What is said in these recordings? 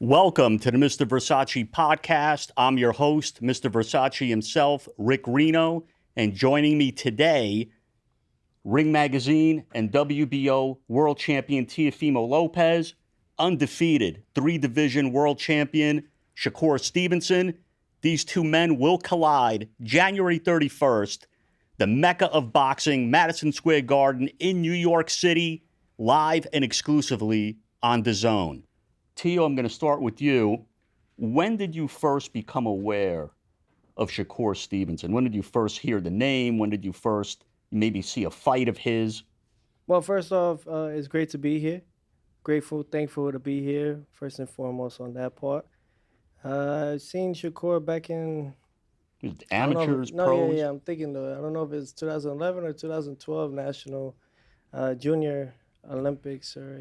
Welcome to the Mr. Verzace podcast. I'm your host, Mr. Verzace himself, Rick Verzace, and joining me today, Ring Magazine and WBO world champion Teofimo Lopez, undefeated 3-division world champion Shakur Stevenson. These two men will collide January 31st, the Mecca of boxing, Madison Square Garden in New York City, live and exclusively on DAZN. Teo, I'm going to start with you. When did you first become aware of Shakur Stevenson? When did you first hear the name? When did you first maybe see a fight of his? Well, first off, it's great to be here. Grateful, thankful to be here, first and foremost on that part. I've seen Shakur back in... Amateurs, no, pros? Yeah, I'm thinking, I don't know if it's 2011 or 2012 National Junior Olympics or,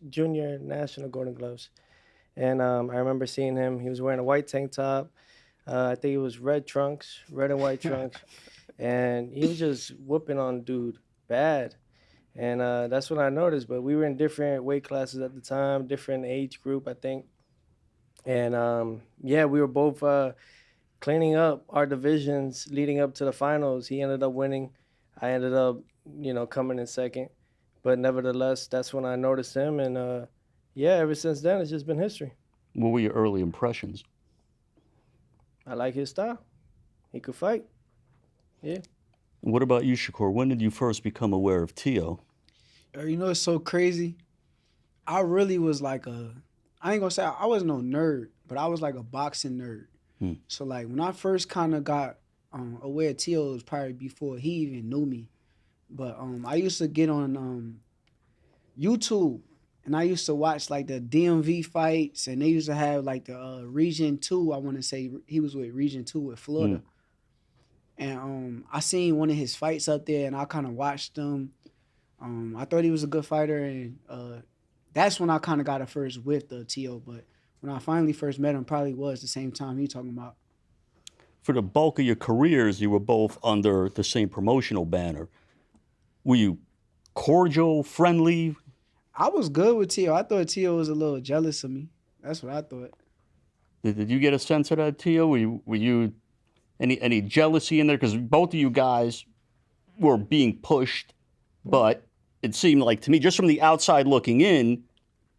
Junior National Golden Gloves. And I remember seeing him. He was wearing a white tank top. I think it was red and white trunks. And he was just whooping on dude bad. And that's when I noticed. But we were in different weight classes at the time, different age group, I think. And, we were both cleaning up our divisions leading up to the finals. He ended up winning. I ended up, coming in second. But nevertheless, that's when I noticed him. And, ever since then, it's just been history. What were your early impressions? I like his style. He could fight. Yeah. What about you, Shakur? When did you first become aware of Teo? It's so crazy. I really was like I ain't gonna say I wasn't no nerd, but I was like a boxing nerd. So like when I first kind of got aware of Teo, it was probably before he even knew me. But I used to get on YouTube, and I used to watch like the DMV fights, and they used to have like the Region 2, I want to say he was with Region 2 with Florida. And I seen one of his fights up there, and I kind of watched him. I thought he was a good fighter, and that's when I kind of got a first whiff of Teo. But when I finally first met him, probably was the same time he talking about. For the bulk of your careers, you were both under the same promotional banner. Were you cordial, friendly? I was good with Teo. I thought Teo was a little jealous of me. That's what I thought. Did you get a sense of that, Teo? Were you any jealousy in there? Because both of you guys were being pushed, but it seemed like to me, just from the outside looking in,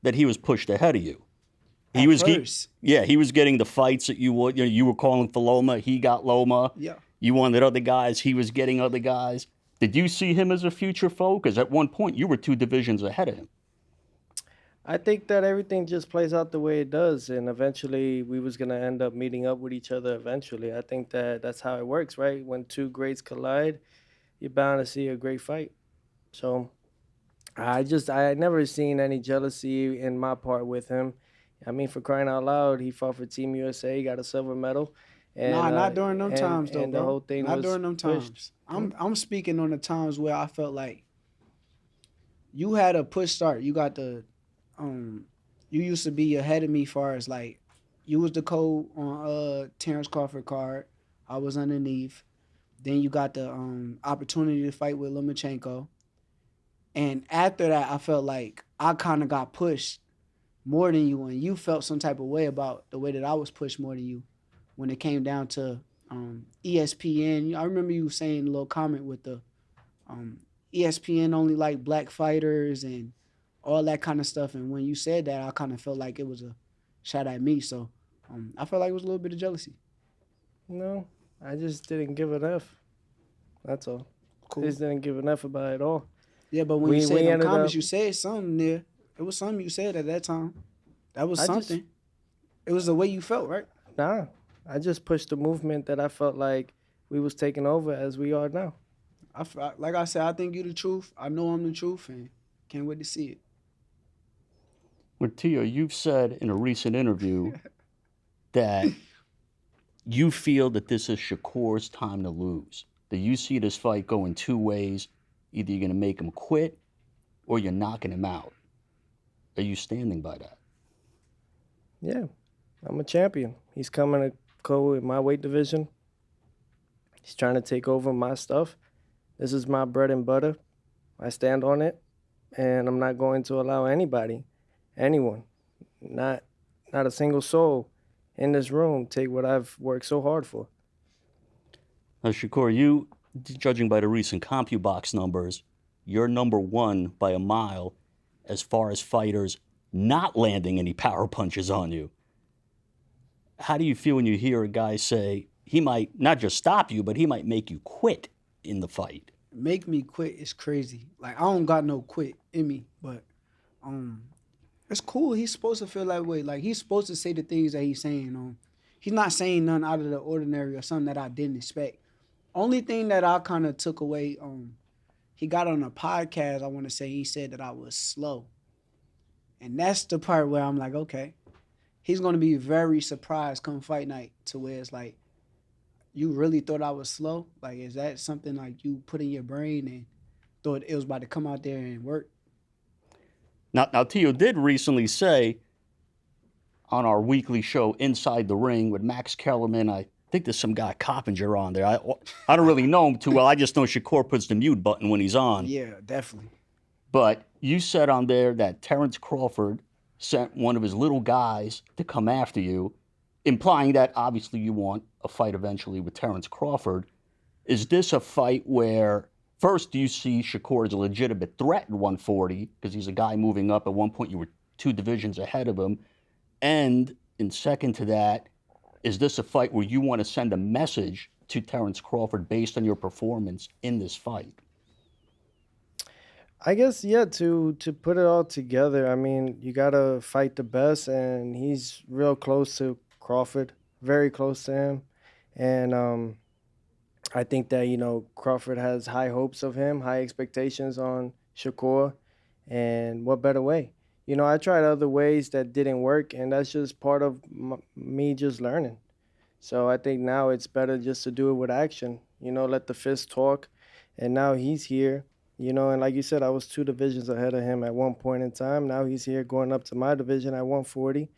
that he was pushed ahead of you. He was getting the fights that you would. You were calling for Loma. He got Loma. Yeah. You wanted other guys. He was getting other guys. Did you see him as a future foe? Because at one point you were 2 divisions ahead of him. I think that everything just plays out the way it does, and eventually we was going to end up meeting up with each other eventually. I think that that's how it works, right? When two greats collide, you're bound to see a great fight. So I never seen any jealousy in my part with him. I mean, for crying out loud, he fought for Team USA, he got a silver medal. And, not during them times, though, and bro. The whole thing not was during them times. Pushed. I'm speaking on the times where I felt like you had a push start. You got the you used to be ahead of me far as like you was the code on Terence Crawford card. I was underneath. Then you got the opportunity to fight with Lomachenko. And after that, I felt like I kind of got pushed more than you, and you felt some type of way about the way that I was pushed more than you. When it came down to ESPN, I remember you saying a little comment with the ESPN only like black fighters and all that kind of stuff. And when you said that, I kind of felt like it was a shot at me. So I felt like it was a little bit of jealousy. No, I just didn't give enough. That's all. Cool. I just didn't give enough about it all. Yeah, but when you said in the comments, you said something there. It was something you said at that time. That was something. It was the way you felt, right? Nah. I just pushed the movement that I felt like we was taking over as we are now. Like I said, I think you the truth. I know I'm the truth, and can't wait to see it. Well, Teo, you've said in a recent interview that you feel that this is Shakur's time to lose. That you see this fight going 2 ways. Either you're going to make him quit or you're knocking him out. Are you standing by that? Yeah, I'm a champion. He's coming to go in my weight division. He's trying to take over my stuff. This is my bread and butter. I stand on it, and I'm not going to allow anyone, not not a single soul in this room take what I've worked so hard for. Now, Shakur, you, judging by the recent CompuBox numbers, you're number one by a mile as far as fighters not landing any power punches on you. How do you feel when you hear a guy say he might not just stop you, but he might make you quit in the fight? Make me quit is crazy. Like, I don't got no quit in me, but it's cool. He's supposed to feel that way. Like, he's supposed to say the things that he's saying. He's not saying nothing out of the ordinary or something that I didn't expect. Only thing that I kind of took away, he got on a podcast, I want to say, he said that I was slow. And that's the part where I'm like, okay, he's going to be very surprised come fight night to where it's like, you really thought I was slow? Like, is that something like you put in your brain and thought it was about to come out there and work? Now, Teo did recently say on our weekly show, Inside the Ring, with Max Kellerman, I think there's some guy, Coppinger, on there. I don't really know him too well. I just know Shakur puts the mute button when he's on. Yeah, definitely. But you said on there that Terence Crawford sent one of his little guys to come after you, implying that obviously you want a fight eventually with Terence Crawford. Is this a fight where, first, do you see Shakur as a legitimate threat in 140? Because he's a guy moving up. At one point, you were 2 divisions ahead of him. And in second to that, is this a fight where you want to send a message to Terence Crawford based on your performance in this fight? I guess, yeah, to put it all together, I mean, you got to fight the best, and he's real close to Crawford, very close to him. And I think that, Crawford has high hopes of him, high expectations on Shakur, and what better way? I tried other ways that didn't work, and that's just part of me just learning. So I think now it's better just to do it with action, let the fist talk. And now he's here, and like you said, I was 2 divisions ahead of him at one point in time. Now he's here going up to my division at 140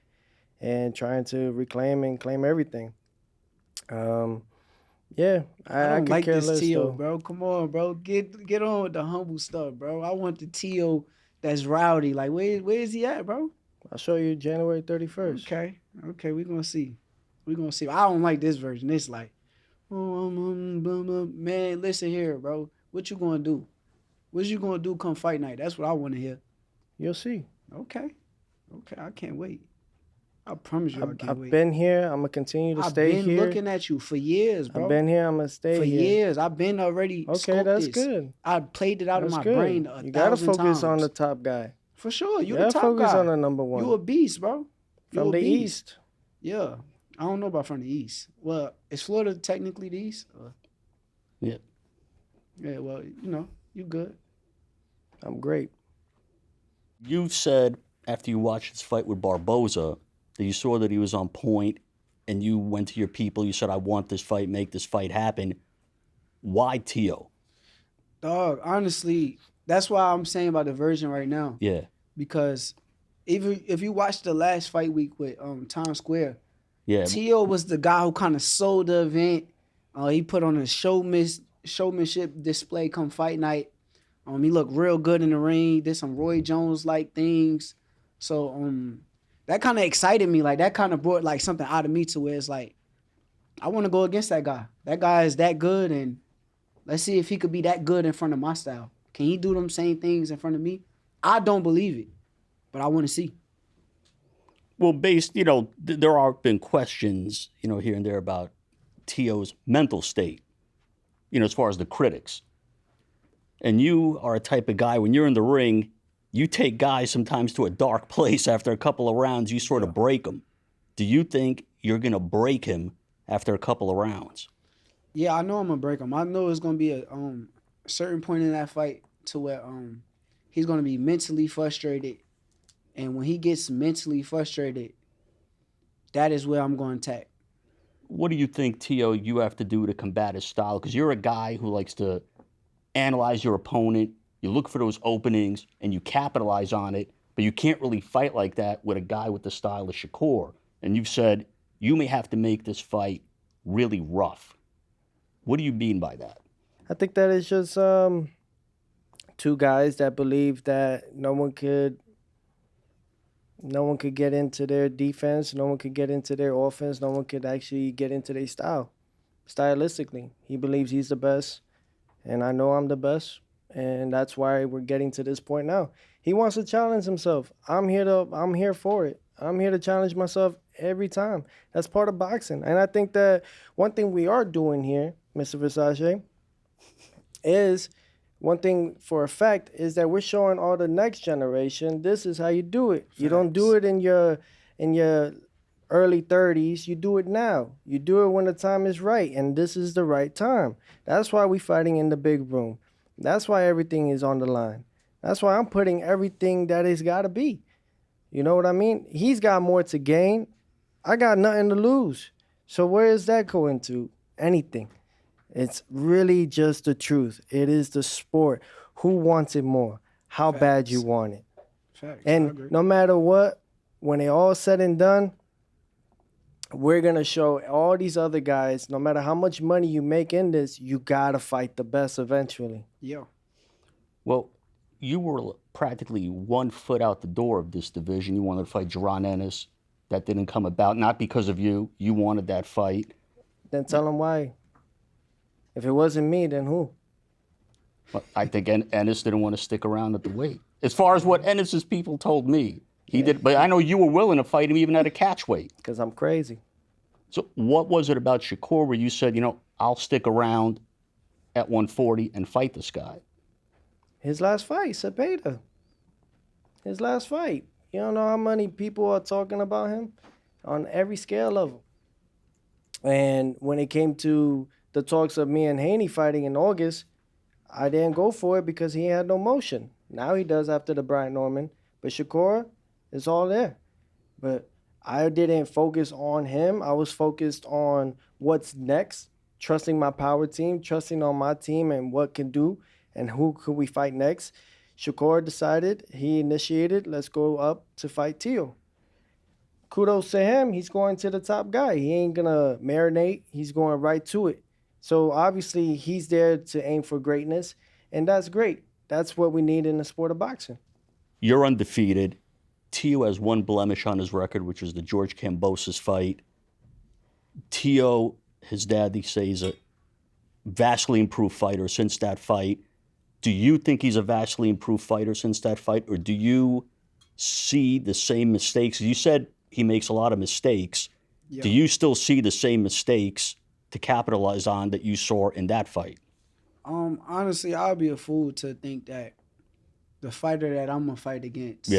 and trying to reclaim and claim everything. Yeah, I don't could like care this less, Teo, though. bro. Come on, bro. Get on with the humble stuff, bro. I want the Teo that's rowdy. Like, where is he at, bro? I'll show you January 31st. Okay, we're going to see. I don't like this version. It's like, man, listen here, bro. What you going to do? What you going to do come fight night? That's what I want to hear. You'll see. Okay, I can't wait. I promise you I can't wait. I've been here. I'm going to continue to stay here. I've been looking at you for years, bro. I've been here. I'm going to stay for here. For years. I've been already Okay, that's this. good. I played it out of my good. brain You got to focus times. on the top guy. For sure. You the top focus guy. On the number one. You a beast, bro. From the East. Yeah. I don't know about from the East. Well, is Florida technically the East? Yeah. Yeah, well, you good. I'm great. You've said after you watched this fight with Barboza that you saw that he was on point and you went to your people, you said, I want this fight, make this fight happen. Why Teo? Dog, honestly, that's why I'm saying about the version right now. Yeah. Because if you watch the last fight week with Times Square, yeah, Teo was the guy who kind of sold the event. He put on a showmanship display come fight night. He looked real good in the ring. Did some Roy Jones-like things. So that kind of excited me. Like, that kind of brought like something out of me to where it's like, I want to go against that guy. That guy is that good, and let's see if he could be that good in front of my style. Can he do them same things in front of me? I don't believe it, but I want to see. Well, there are been questions, here and there about Teo's mental state, as far as the critics. And you are a type of guy, when you're in the ring, you take guys sometimes to a dark place after a couple of rounds. You sort of break them. Do you think you're going to break him after a couple of rounds? Yeah, I know I'm going to break him. I know it's going to be a certain point in that fight to where he's going to be mentally frustrated. And when he gets mentally frustrated, that is where I'm going to attack. What do you think, Teo, you have to do to combat his style? Because you're a guy who likes to analyze your opponent, you look for those openings, and you capitalize on it, but you can't really fight like that with a guy with the style of Shakur. And you've said you may have to make this fight really rough. What do you mean by that? I think that it's just 2 guys that believe that no one could No one could get into their defense. No one could get into their offense. No one could actually get into their style. Stylistically, he believes he's the best, and I know I'm the best, and that's why we're getting to this point now. He wants to challenge himself. I'm here for it. I'm here to challenge myself every time. That's part of boxing, and I think that one thing we are doing here, Mr. Versace, is one thing for a fact is that we're showing all the next generation this is how you do it. You don't do it in your early 30s. You do it now. You do it when the time is right, and this is the right time. That's why we fighting in the big room. That's why everything is on the line. That's why I'm putting everything that it's got to be. You know what I mean? He's got more to gain. I got nothing to lose. So where is that going to? Anything. It's really just the truth. It is the sport. Who wants it more? How bad you want it. Facts. And no matter what, when it all said and done, we're going to show all these other guys, no matter how much money you make in this, you got to fight the best eventually. Yeah. Well, you were practically 1 foot out the door of this division. You wanted to fight Jaron Ennis. That didn't come about, not because of you. You wanted that fight. Then tell them why. If it wasn't me, then who? Well, I think Ennis didn't want to stick around at the weight. As far as what Ennis's people told me, he did. But I know you were willing to fight him even at a catch weight. Because I'm crazy. So what was it about Shakur where you said, I'll stick around at 140 and fight this guy? His last fight, Cepeda. His last fight. You don't know how many people are talking about him on every scale level. And when it came to the talks of me and Haney fighting in August, I didn't go for it because he had no motion. Now he does after the Brian Norman. But Shakur, it's all there. But I didn't focus on him. I was focused on what's next, trusting my power team, trusting on my team and what can do and who could we fight next. Shakur decided, he initiated, let's go up to fight Teo. Kudos to him. He's going to the top guy. He ain't going to marinate. He's going right to it. So obviously he's there to aim for greatness, and that's great. That's what we need in the sport of boxing. You're undefeated. Teo has 1 blemish on his record, which is the George Kambosos fight. Teo, his dad, they say, is a vastly improved fighter since that fight. Do you think he's a vastly improved fighter since that fight, or do you see the same mistakes? You said he makes a lot of mistakes. Yeah. Do you still see the same mistakes to capitalize on that you saw in that fight? Honestly, I'll be a fool to think that the fighter that I'm gonna fight against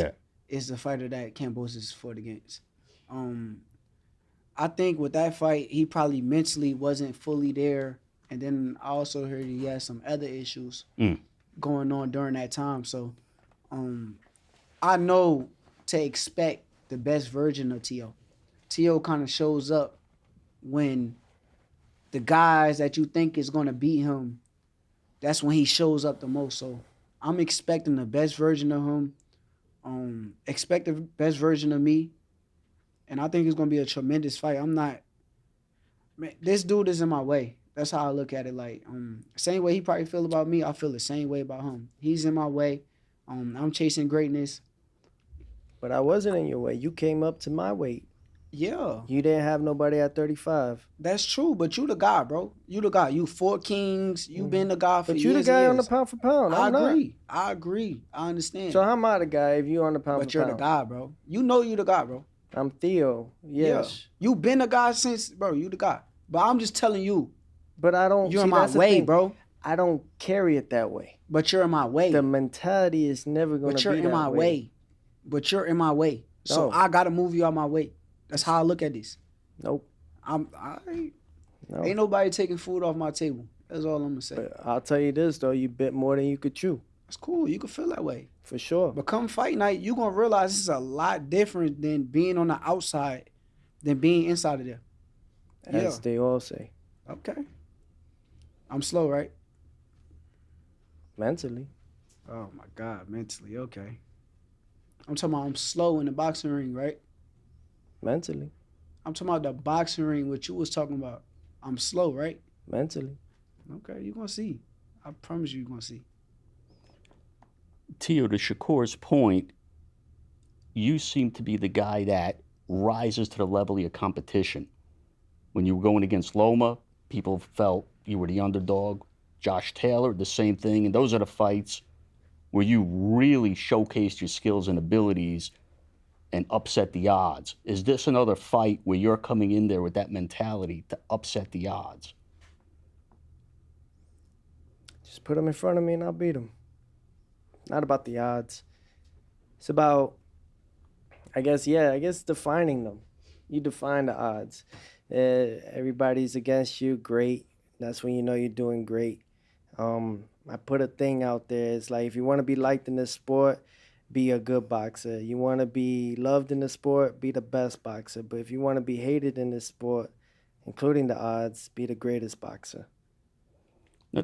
is the fighter that Kambosos fought against. I think with that fight, he probably mentally wasn't fully there, and then I also heard he had some other issues going on during that time. So, I know to expect the best version of Teo. Teo kind of shows up when the guys that you think is going to beat him, that's when he shows up the most. So I'm expecting the best version of him. Expect the best version of me. And I think it's going to be a tremendous fight. This dude is in my way. That's how I look at it. Like, same way he probably feel about me, I feel the same way about him. He's in my way. I'm chasing greatness. But I wasn't in your way. You came up to my weight. Yeah. You didn't have nobody at 35. That's true, but you the guy, bro. You the guy. You 4 Kings. You been the guy for years. But you the guy on the pound for pound. I agree. I agree. I understand. So how am I the guy if you on the pound for pound? But you're the guy, bro. You know you the guy, bro. I'm Theo. Yes. Yeah. You been the guy since, bro. You the guy. But I'm just telling you. But I don't. You're in my way, bro. I don't carry it that way. But you're in my way. The mentality is never going to be that way. But you're in my way. But you're in my way. So I got to move you out my way. That's how I look at this. Nope. Ain't nobody taking food off my table. That's all I'm going to say. But I'll tell you this, though. You bit more than you could chew. That's cool. You can feel that way. For sure. But come fight night, you're going to realize this is a lot different than being on the outside than being inside of there. As they all say. Okay. I'm slow, right? Mentally. Oh, my God. Mentally. Okay. I'm talking about I'm slow in the boxing ring, right? Mentally. I'm talking about the boxing ring, what you was talking about. I'm slow, right? Mentally. Okay, you're going to see. I promise you're going to see. Teo, to Shakur's point, you seem to be the guy that rises to the level of your competition. When you were going against Loma, people felt you were the underdog. Josh Taylor, the same thing. And those are the fights where you really showcased your skills and abilities and upset the odds. Is this another fight where you're coming in there with that mentality to upset the odds? Just put them in front of me and I'll beat them. Not about the odds. It's about, I guess, defining them. You define the odds. Everybody's against you, great. That's when you know you're doing great. I put a thing out there. It's like, if you want to be liked in this sport, be a good boxer. You want to be loved in the sport, be the best boxer. But if you want to be hated in this sport, including the odds, be the greatest boxer.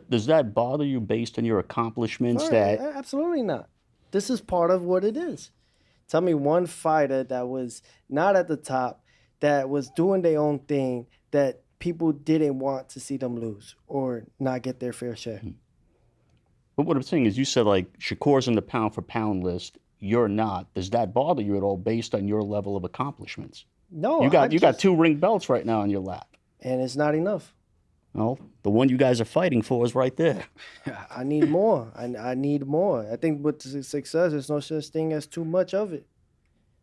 Does that bother you based on your accomplishments? Absolutely not. This is part of what it is. Tell me one fighter that was not at the top, that was doing their own thing, that people didn't want to see them lose or not get their fair share. But what I'm saying is, you said like Shakur's in the pound for pound list, you're not. Does that bother you at all based on your level of accomplishments? No. You got 2 ring belts right now in your lap. And it's not enough. Well, the one you guys are fighting for is right there. I need more. I need more. I think with success, there's no such thing as too much of it.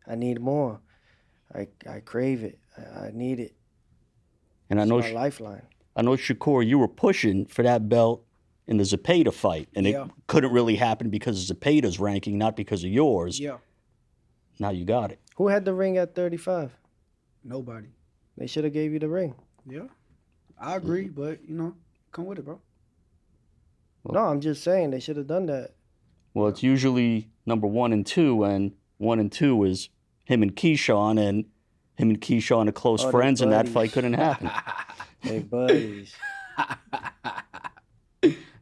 I need more. I crave it. I need it. And it's my lifeline. I know, Shakur, you were pushing for that belt in the Zepeda fight, and it couldn't really happen because of Zepeda's ranking, not because of yours. Yeah. Now you got it. Who had the ring at 35? Nobody. They should have gave you the ring. Yeah. I agree, but, come with it, bro. No, I'm just saying they should have done that. Well, it's usually number 1 and 2, and 1 and 2 is him and Keyshawn, and him and Keyshawn are close friends, and that fight couldn't happen. Hey, buddies.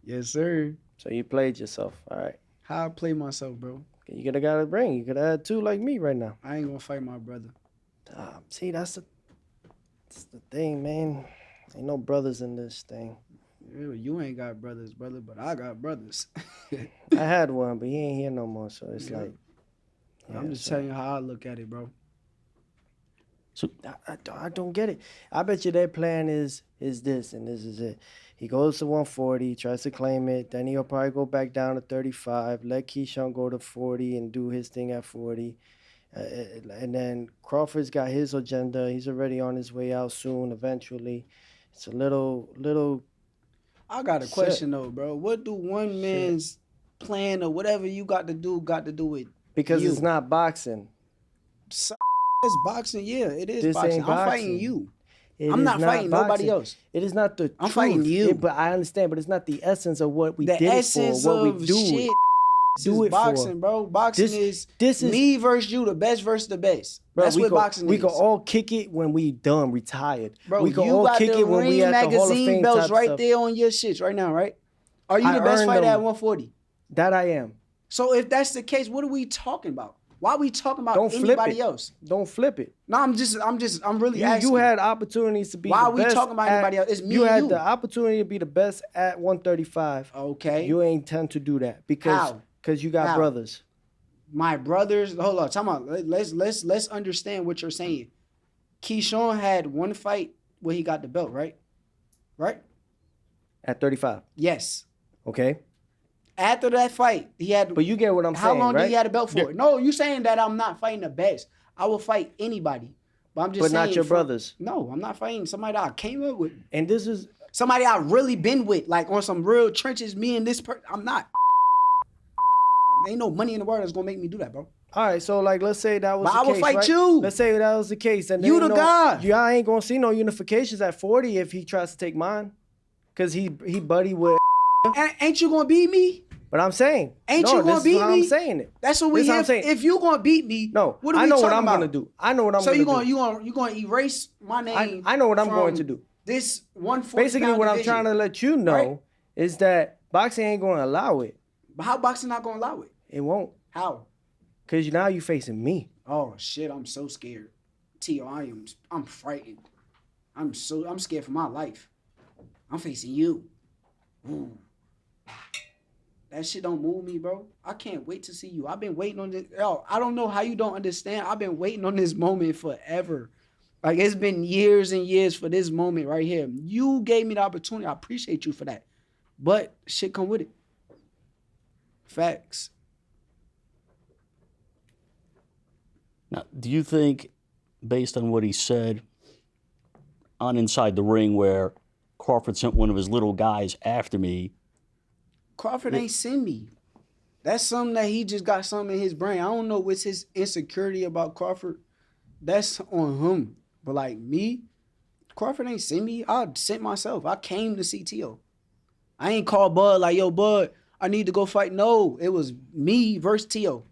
Yes, sir. So you played yourself, all right. How I play myself, bro? You could have got a ring. You could have had 2 like me right now. I ain't gonna fight my brother. See, that's the thing, man. Ain't no brothers in this thing. You ain't got brothers, brother, but I got brothers. I had one, but he ain't here no more, so it's like... Yeah, I'm just telling you how I look at it, bro. So I don't get it. I bet you their plan is this, and this is it. He goes to 140, tries to claim it, then he'll probably go back down to 35, let Keyshawn go to 40 and do his thing at 40. And then Crawford's got his agenda. He's already on his way out soon, eventually. It's a little... I got a question, though, bro. What do one man's plan or whatever you got to do with Because you? It's not boxing. It's boxing, yeah. It is This boxing. ain't I'm fighting you. I'm not fighting nobody else. It is not the I'm truth. fighting you. But I understand, but it's not the essence of what we The did it essence for, what of we do. shit. Do is it boxing, for. bro. Boxing This is me versus you, the best versus the best. Bro, That's what boxing is. We can all kick it when we done, retired. Bro, we can you all got kick the it when we Ring at the Hall of magazine Fame belts type right stuff. there on your shits right now, right? Are you I the best earned fighter them. at 140? That I am. So if that's the case, what are we talking about? Why are we talking about Don't flip anybody it. else? Don't flip it. No, I'm really asking. You had opportunities to be Why the are we best talking about anybody else? It's me You and had you. the opportunity to be the best at 135. Okay. You ain't tend to do that because you got How? brothers. My brothers, hold on, time out. Let's understand what you're saying. Keyshawn had one fight where he got the belt, right? Right? At 35. Yes. Okay. After that fight, he had. But you get what I'm saying, How long right? did he have a belt for? No, you saying that I'm not fighting the best. I will fight anybody. But I'm just saying. But not your brothers. No, I'm not fighting somebody that I came up with. And this is. Somebody I really been with, like on some real trenches, me and this person. I'm not. There ain't no money in the world that's going to make me do that, bro. All right, so like let's say that was But the I case, will fight right? you. Let's say that was the case. And You the guy. Y'all ain't going to see no unifications at 40 if he tries to take mine. Because he buddy with. Ain't you going to beat me? But I'm saying. Ain't you going to beat me? I'm saying it. That's what we This here. I'm saying. If you going to beat me, No, what are I we know what talking I'm about? going to do. I know what I'm So going to do. you going to erase my name. I know what I'm from going to do. This 140 Basically, what I'm trying to let you know right? is that boxing ain't going to allow it. But how boxing not going to allow it? It won't. How? Because now you facing me. Oh shit, I'm so scared. Teo, I'm frightened. I'm scared for my life. I'm facing you. Ooh. That shit don't move me, bro. I can't wait to see you. I've been waiting on this. Yo, I don't know how you don't understand. I've been waiting on this moment forever. Like, it's been years and years for this moment right here. You gave me the opportunity. I appreciate you for that. But shit come with it. Facts. Now, do you think, based on what he said on Inside the Ring, where Crawford sent one of his little guys after me? Crawford ain't send me. That's something that he just got something in his brain. I don't know what's his insecurity about Crawford. That's on him. But like me, Crawford ain't send me. I sent myself. I came to see Teo. I ain't called Bud like, yo, Bud, I need to go fight. No, it was me versus Teo.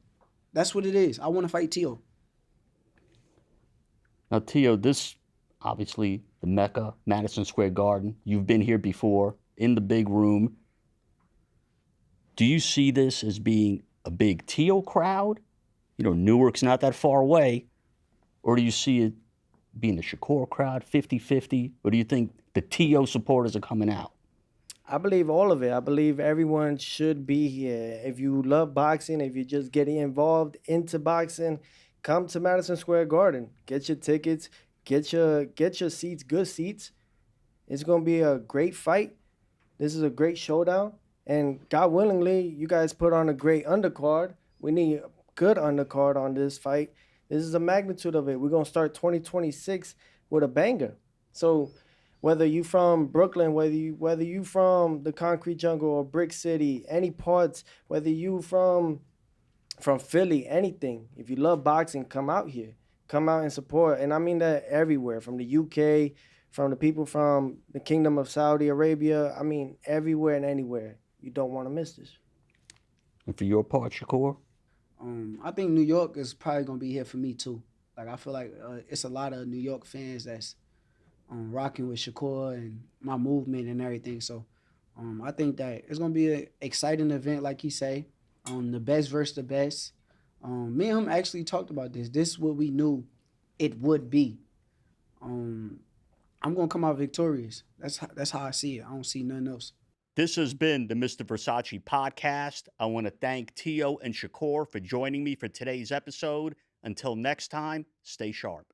That's what it is. I want to fight Teo. Now, Teo, this obviously the Mecca, Madison Square Garden. You've been here before in the big room. Do you see this as being a big Teo crowd? You know, Newark's not that far away. Or do you see it being a Shakur crowd, 50-50? Or do you think the Teo supporters are coming out? I believe all of it. I believe everyone should be here. If you love boxing, if you're just getting involved into boxing, come to Madison Square Garden. Get your tickets. Get your seats, good seats. It's going to be a great fight. This is a great showdown. And God willingly, you guys put on a great undercard. We need a good undercard on this fight. This is the magnitude of it. We're going to start 2026 with a banger. So whether you from Brooklyn, whether you from the Concrete Jungle or Brick City, any parts, whether you from Philly, anything. If you love boxing, come out here. Come out and support. And I mean that everywhere, from the UK, from the people from the Kingdom of Saudi Arabia. I mean, everywhere and anywhere. You don't want to miss this. And for your part, Shakur? I think New York is probably going to be here for me too. Like, I feel like it's a lot of New York fans that's rocking with Shakur and my movement and everything. So I think that it's going to be an exciting event, like you say. The best versus the best. Me and him actually talked about this. This is what we knew it would be. I'm going to come out victorious. That's how I see it. I don't see nothing else. This has been the Mr. Verzace podcast. I want to thank Teo and Shakur for joining me for today's episode. Until next time, stay sharp.